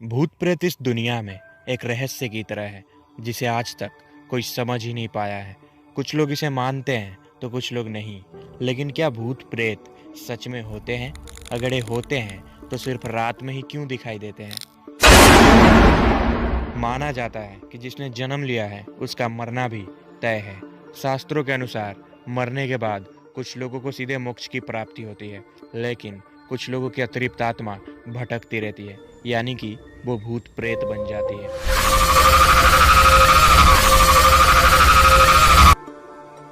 भूत प्रेत इस दुनिया में एक रहस्य की तरह है जिसे आज तक कोई समझ ही नहीं पाया है। कुछ लोग इसे मानते हैं तो कुछ लोग नहीं। लेकिन क्या भूत प्रेत सच में होते हैं? अगर ये होते हैं तो सिर्फ रात में ही क्यों दिखाई देते हैं? माना जाता है कि जिसने जन्म लिया है उसका मरना भी तय है। शास्त्रों के अनुसार मरने के बाद कुछ लोगों को सीधे मोक्ष की प्राप्ति होती है, लेकिन कुछ लोगों की अतिरिक्त आत्मा भटकती रहती है, यानी कि वो भूत प्रेत बन जाती है।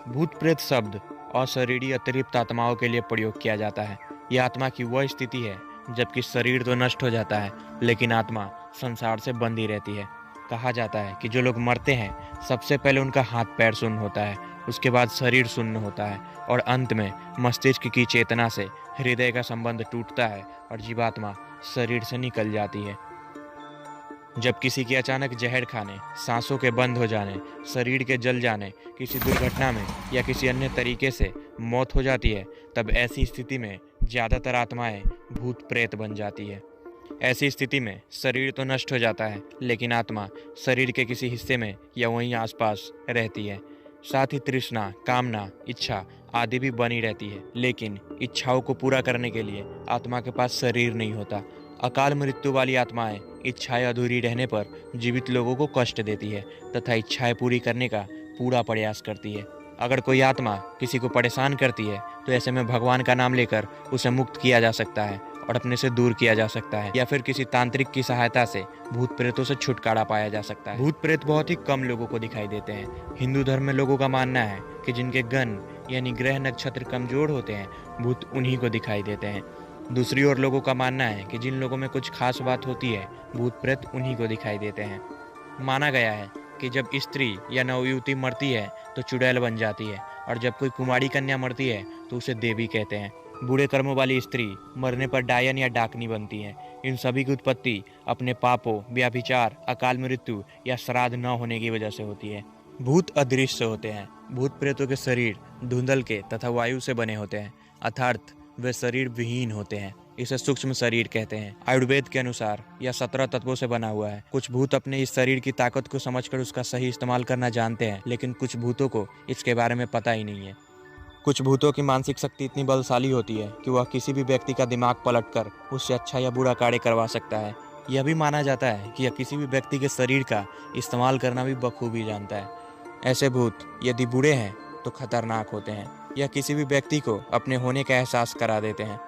भूत प्रेत शब्द अशरीरी अतिरिक्त आत्माओं के लिए प्रयोग किया जाता है। यह आत्मा की वह स्थिति है जबकि शरीर तो नष्ट हो जाता है लेकिन आत्मा संसार से बंधी रहती है। कहा जाता है कि जो लोग मरते हैं सबसे पहले उनका हाथ पैर शून्य होता है, उसके बाद शरीर शून्य होता है और अंत में मस्तिष्क की चेतना से हृदय का संबंध टूटता है और जीवात्मा शरीर से निकल जाती है। जब किसी की अचानक जहर खाने, सांसों के बंद हो जाने, शरीर के जल जाने, किसी दुर्घटना में या किसी अन्य तरीके से मौत हो जाती है, तब ऐसी स्थिति में ज़्यादातर आत्माएं भूत प्रेत बन जाती है। ऐसी स्थिति में शरीर तो नष्ट हो जाता है लेकिन आत्मा शरीर के किसी हिस्से में या वहीं आसपास रहती है। साथ ही तृष्णा, कामना, इच्छा आदि भी बनी रहती है, लेकिन इच्छाओं को पूरा करने के लिए आत्मा के पास शरीर नहीं होता। अकाल मृत्यु वाली आत्माएं इच्छाएं अधूरी रहने पर जीवित लोगों को कष्ट देती है तथा इच्छाएं पूरी करने का पूरा प्रयास करती है। अगर कोई आत्मा किसी को परेशान करती है तो ऐसे में भगवान का नाम लेकर उसे मुक्त किया जा सकता है और अपने से दूर किया जा सकता है, या फिर किसी तांत्रिक की सहायता से भूत प्रेतों से छुटकारा पाया जा सकता है। भूत प्रेत बहुत ही कम लोगों को दिखाई देते हैं। हिंदू धर्म में लोगों का मानना है कि जिनके गण यानी ग्रह नक्षत्र कमजोर होते हैं, भूत उन्हीं को दिखाई देते हैं। दूसरी ओर लोगों का मानना है कि जिन लोगों में कुछ खास बात होती है, भूत प्रेत उन्हीं को दिखाई देते हैं। माना गया है कि जब स्त्री या नवयुवती मरती है तो चुड़ैल बन जाती है और जब कोई कुमारी कन्या मरती है तो उसे देवी कहते हैं। बुरे कर्मों वाली स्त्री मरने पर डायन या डाकनी बनती है। इन सभी की उत्पत्ति अपने पापों, व्यभिचार, अकाल मृत्यु या श्राद्ध न होने की वजह से होती है। भूत अदृश्य होते हैं। भूत प्रेतों के शरीर धुंधल के तथा वायु से बने होते हैं, अर्थात वे शरीर विहीन होते हैं। इसे सूक्ष्म शरीर कहते हैं। आयुर्वेद के अनुसार यह 17 तत्वों से बना हुआ है। कुछ भूत अपने इस शरीर की ताकत को समझकर उसका सही इस्तेमाल करना जानते हैं, लेकिन कुछ भूतों को इसके बारे में पता ही नहीं है। कुछ भूतों की मानसिक शक्ति इतनी बलशाली होती है कि वह किसी भी व्यक्ति का दिमाग पलटकर उससे अच्छा या बुरा कार्य करवा सकता है। यह भी माना जाता है कि यह किसी भी व्यक्ति के शरीर का इस्तेमाल करना भी बखूबी जानता है। ऐसे भूत यदि बुरे हैं तो खतरनाक होते हैं। यह किसी भी व्यक्ति को अपने होने का एहसास करा देते हैं।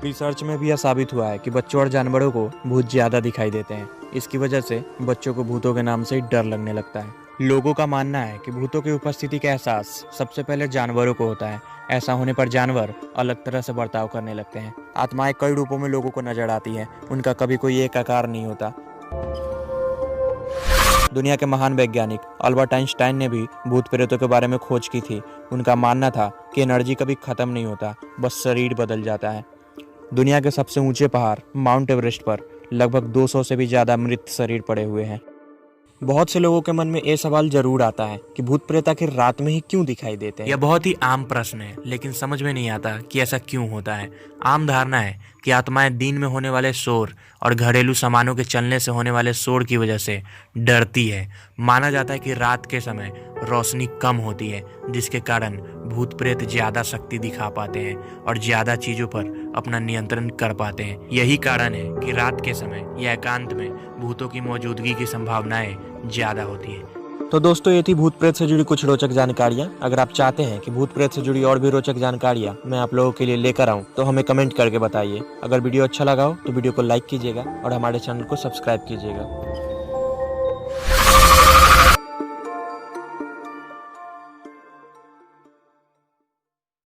रिसर्च में भी यह साबित हुआ है कि बच्चों और जानवरों को भूत ज्यादा दिखाई देते हैं। इसकी वजह से बच्चों को भूतों के नाम से डर लगने लगता है। लोगों का मानना है कि भूतों की उपस्थिति का एहसास सबसे पहले जानवरों को होता है। ऐसा होने पर जानवर अलग तरह से बर्ताव करने लगते हैं। आत्माएं कई रूपों में लोगों को नजर आती हैं। उनका कभी कोई एक आकार नहीं होता। दुनिया के महान वैज्ञानिक अल्बर्ट आइंस्टाइन ने भी भूत प्रेतों के बारे में खोज की थी। उनका मानना था कि एनर्जी कभी खत्म नहीं होता, बस शरीर बदल जाता है। दुनिया के सबसे ऊंचे पहाड़ माउंट एवरेस्ट पर लगभग 200 से भी ज्यादा मृत शरीर पड़े हुए हैं। बहुत से लोगों के मन में ये सवाल जरूर आता है कि भूत प्रेत आखिर रात में ही क्यों दिखाई देते हैं। यह बहुत ही आम प्रश्न है, लेकिन समझ में नहीं आता कि ऐसा क्यों होता है। आम धारणा है कि आत्माएं दिन में होने वाले शोर और घरेलू सामानों के चलने से होने वाले शोर की वजह से डरती है। माना जाता है कि रात के समय रोशनी कम होती है, जिसके कारण भूत प्रेत ज्यादा शक्ति दिखा पाते हैं और ज्यादा चीजों पर अपना नियंत्रण कर पाते हैं। यही कारण है कि रात के समय या एकांत में भूतों की मौजूदगी की संभावनाएं ज्यादा होती है। तो दोस्तों, ये थी भूत प्रेत से जुड़ी कुछ रोचक जानकारियां। अगर आप चाहते हैं कि भूत प्रेत से जुड़ी और भी रोचक जानकारियां मैं आप लोगों के लिए लेकर आऊं तो हमें कमेंट करके बताइए। अगर वीडियो अच्छा लगा हो तो वीडियो को लाइक कीजिएगा और हमारे चैनल को सब्सक्राइब कीजिएगा।